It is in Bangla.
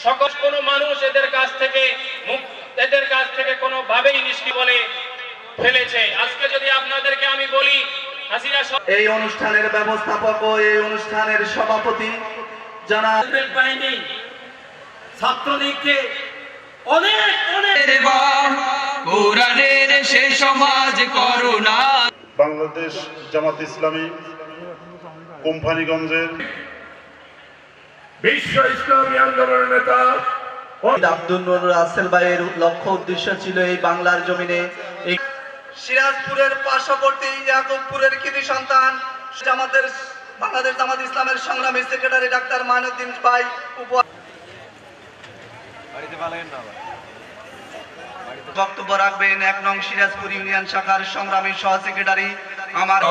সকল কোনো মানুষ এদের কাছ থেকে কোনোভাবেই নিষ্ক্রিয় বলে ফেলেছে। আজকে যদি আপনাদেরকে আমি বলি, হাসিনা এই অনুষ্ঠানের ব্যবস্থাপক ও এই অনুষ্ঠানের সভাপতি যারা পায়নি, ছাত্রলীগকে অনেক কোরআনের সে সমাজ করুণা। বাংলাদেশ জামাত ইসলামী কোম্পানিগঞ্জের বিশ্ব ইসলামী আন্দোলনের নেতা আব্দুল নূর রাসেল ভাইয়ের লক্ষ্য উদ্দেশ্য ছিল এই বাংলার জমিনে সিরাজপুরের পার্শ্ববর্তী ইয়াকুবপুরের কৃতি সন্তান বাংলাদেশ জামাত ইসলামের সংগ্রামী সেক্রেটারি ডাক্তার মাইনুদ্দিন ভাই বক্তব্য রাখবেন ১ নং সিরাজপুর ইউনিয়ন শাখার সংগ্রামী সহ সেক্রেটারি আমার